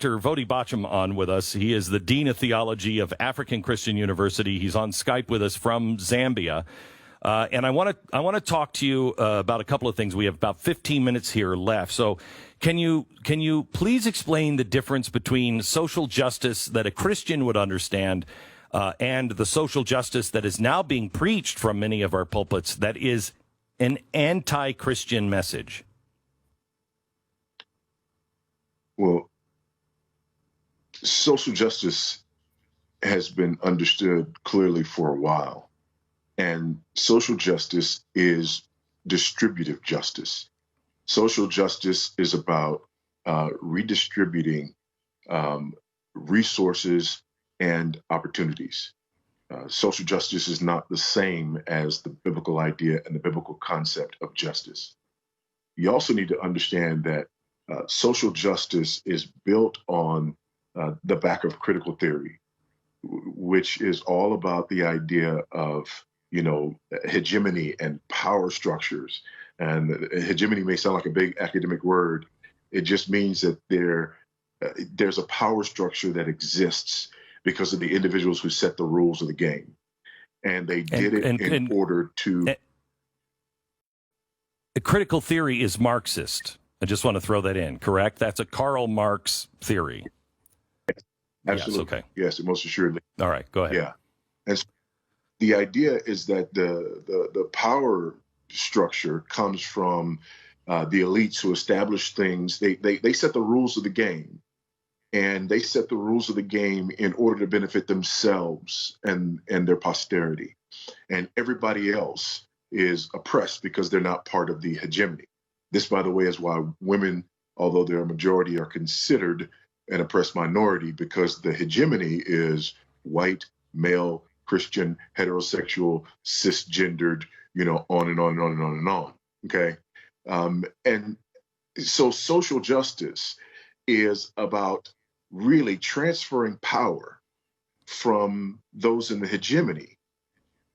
Vodi Bacham on with us. He is the Dean of Theology of African Christian University. He's on Skype with us from Zambia. And I want to talk to you about a couple of things. We have about 15 minutes here left. So can you please explain the difference between social justice that a Christian would understand and the social justice that is now being preached from many of our pulpits that is an anti-Christian message? Well, social justice has been understood clearly for a while, and social justice is distributive justice. Social justice is about redistributing resources and opportunities. Social justice is not the same as the biblical idea and the biblical concept of justice. You also need to understand that social justice is built on the back of critical theory, which is all about the idea of, hegemony and power structures. And hegemony may sound like a big academic word. It just means that there's a power structure that exists because of the individuals who set the rules of the game. And they did it in order to... Critical theory is Marxist. I just want to throw that in, correct? That's a Karl Marx theory. Absolutely. Yes, okay. Yes, most assuredly. All right, go ahead. Yeah. And so the idea is that the power structure comes from the elites who establish things. They set the rules of the game, and they set the rules of the game in order to benefit themselves and their posterity. And everybody else is oppressed because they're not part of the hegemony. This, by the way, is why women, although they're a majority, are considered an oppressed minority, because the hegemony is white, male, Christian, heterosexual, cisgendered, on and on and on and on and on. Okay. And so social justice is about really transferring power from those in the hegemony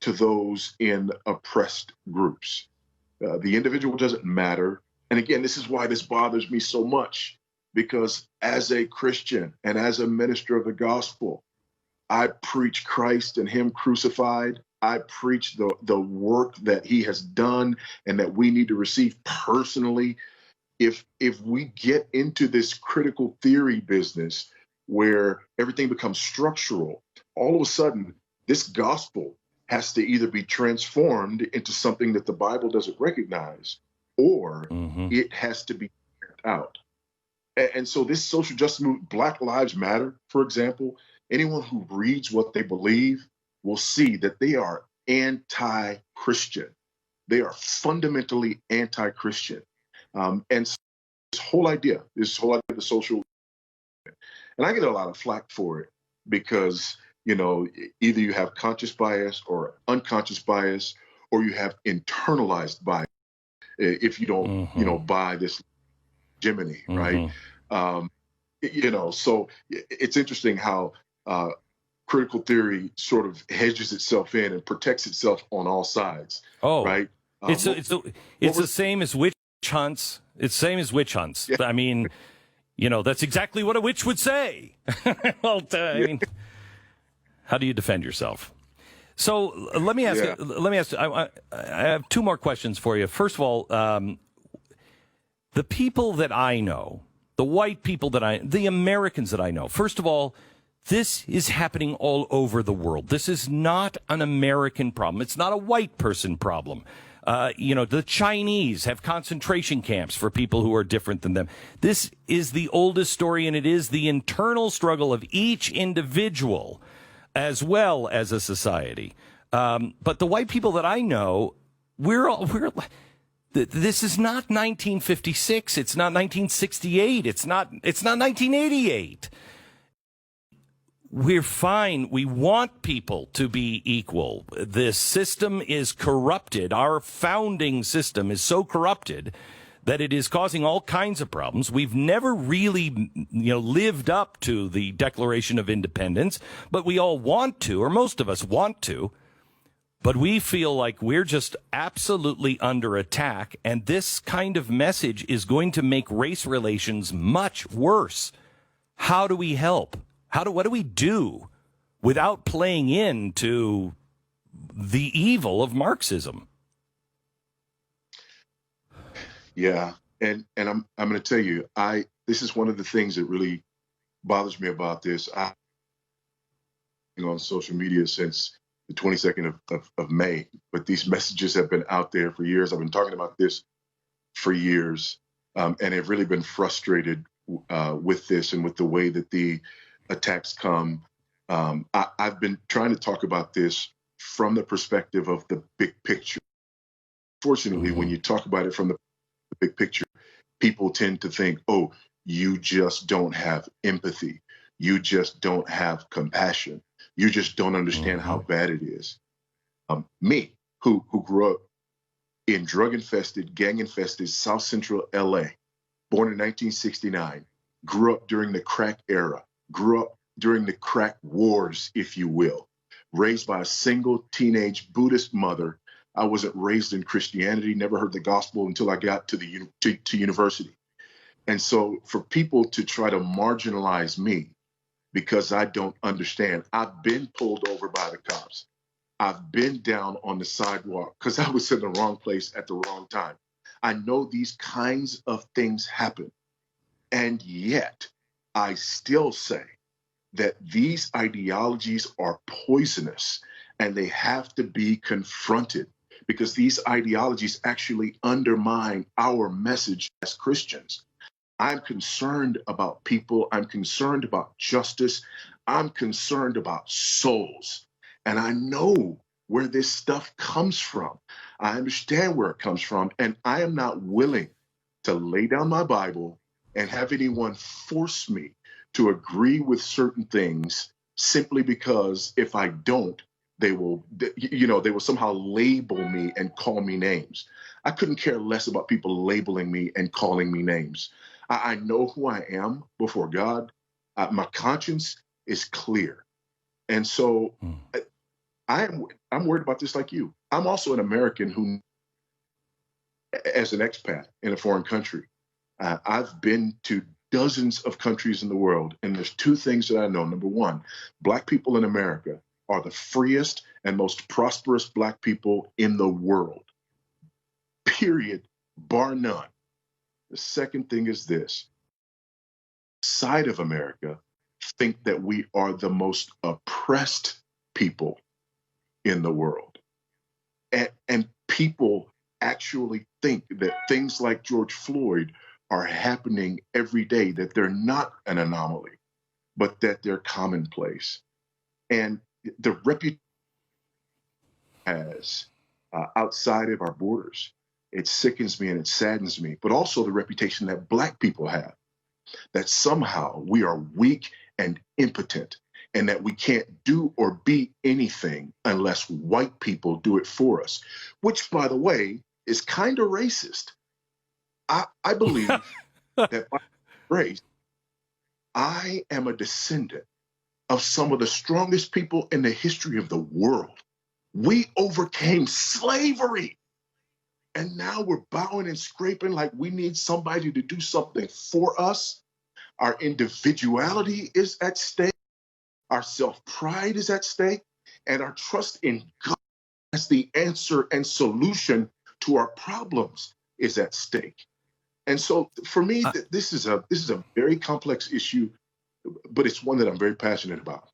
to those in oppressed groups. The individual doesn't matter. And again, this is why this bothers me so much, because as a Christian and as a minister of the gospel, I preach Christ and him crucified. I preach the work that he has done and that we need to receive personally. If we get into this critical theory business where everything becomes structural, all of a sudden, this gospel has to either be transformed into something that the Bible doesn't recognize, or it has to be checked out. And so this social justice movement, Black Lives Matter, for example, anyone who reads what they believe will see that they are anti-Christian. They are fundamentally anti-Christian. And so this whole idea of the social, and I get a lot of flack for it because, either you have conscious bias or unconscious bias, or you have internalized bias if you don't, buy this hegemony, right? So it's interesting how critical theory sort of hedges itself in and protects itself on all sides. Oh, right. It's the same as witch hunts. It's the same as witch hunts. Yeah. I mean, that's exactly what a witch would say. Well, I mean, how do you defend yourself? So let me ask. I have two more questions for you. First of all, the people that I know, the white people the Americans that I know. First of all, this is happening all over the world. This is not an American problem. It's not a white person problem. The Chinese have concentration camps for people who are different than them. This is the oldest story, and it is the internal struggle of each individual as well as a society. But the white people that I know, this is not 1956. It's not 1968. It's not 1988. We're fine. We want people to be equal. This system is corrupted. Our founding system is so corrupted that it is causing all kinds of problems. We've never really, lived up to the Declaration of Independence, but we all want to, or most of us want to. But we feel like we're just absolutely under attack, and this kind of message is going to make race relations much worse. how do we help? What do we do without playing into the evil of Marxism? Yeah, and I'm going to tell you, this is one of the things that really bothers me about this. I on social media since the 22nd of May, but these messages have been out there for years. I've been talking about this for years, and have really been frustrated with this and with the way that the attacks come. I've been trying to talk about this from the perspective of the big picture. Fortunately, when you talk about it from the big picture, people tend to think, oh, you just don't have empathy. You just don't have compassion. You just don't understand how bad it is. Me, who grew up in drug-infested, gang-infested South Central LA, born in 1969, grew up during the crack era, grew up during the crack wars, if you will, raised by a single teenage Buddhist mother. I wasn't raised in Christianity, never heard the gospel until I got to university. And so for people to try to marginalize me because I don't understand, I've been pulled over by the cops. I've been down on the sidewalk because I was in the wrong place at the wrong time. I know these kinds of things happen. And yet I still say that these ideologies are poisonous and they have to be confronted because these ideologies actually undermine our message as Christians. I'm concerned about people. I'm concerned about justice. I'm concerned about souls. And I know where this stuff comes from. I understand where it comes from. And I am not willing to lay down my Bible and have anyone force me to agree with certain things simply because if I don't, they will somehow label me and call me names. I couldn't care less about people labeling me and calling me names. I know who I am before God. My conscience is clear. And so I'm worried about this like you. I'm also an American who, as an expat in a foreign country, I've been to dozens of countries in the world. And there's two things that I know. Number one, Black people in America are the freest and most prosperous Black people in the world, period, bar none. The second thing is this: side of America think that we are the most oppressed people in the world. And people actually think that things like George Floyd are happening every day, that they're not an anomaly, but that they're commonplace. And the reputation has outside of our borders, it sickens me and it saddens me, but also the reputation that Black people have, that somehow we are weak and impotent and that we can't do or be anything unless white people do it for us, which, by the way, is kind of racist. I believe that by race, I am a descendant of some of the strongest people in the history of the world. We overcame slavery. And now we're bowing and scraping like we need somebody to do something for us. Our individuality is at stake. Our self-pride is at stake. And our trust in God as the answer and solution to our problems is at stake. And so for me, this is a very complex issue, but it's one that I'm very passionate about.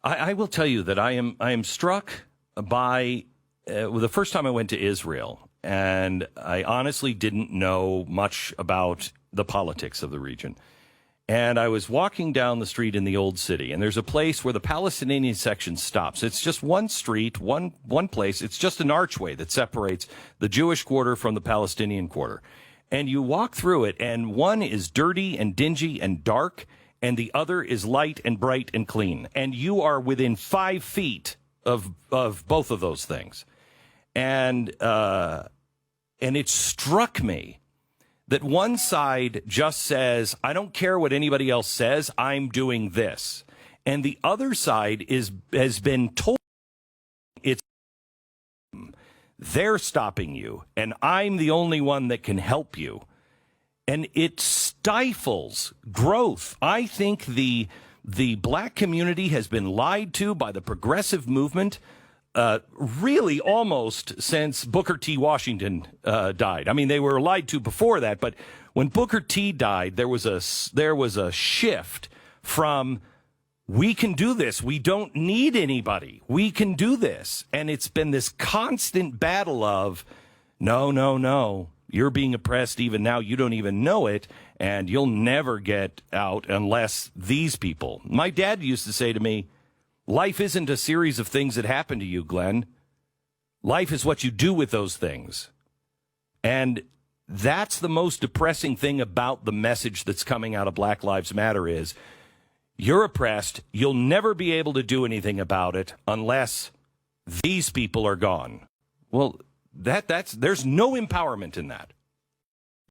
I will tell you that I am struck by the first time I went to Israel, and I honestly didn't know much about the politics of the region. And I was walking down the street in the old city, and there's a place where the Palestinian section stops. It's just one street, one place. It's just an archway that separates the Jewish quarter from the Palestinian quarter. And you walk through it, and one is dirty and dingy and dark, and the other is light and bright and clean. And you are within 5 feet of both of those things. And it struck me that one side just says, I don't care what anybody else says, I'm doing this. And the other side has been told they're stopping you, and I'm the only one that can help you. And it stifles growth. I think the black community has been lied to by the progressive movement really almost since Booker T. Washington died. I mean, they were lied to before that, but when Booker T. died, there was a shift from we can do this. We don't need anybody. We can do this. And it's been this constant battle of no. You're being oppressed even now. You don't even know it. And you'll never get out unless these people. My dad used to say to me, life isn't a series of things that happen to you, Glenn. Life is what you do with those things. And that's the most depressing thing about the message that's coming out of Black Lives Matter is you're oppressed. You'll never be able to do anything about it unless these people are gone. Well, there's no empowerment in that.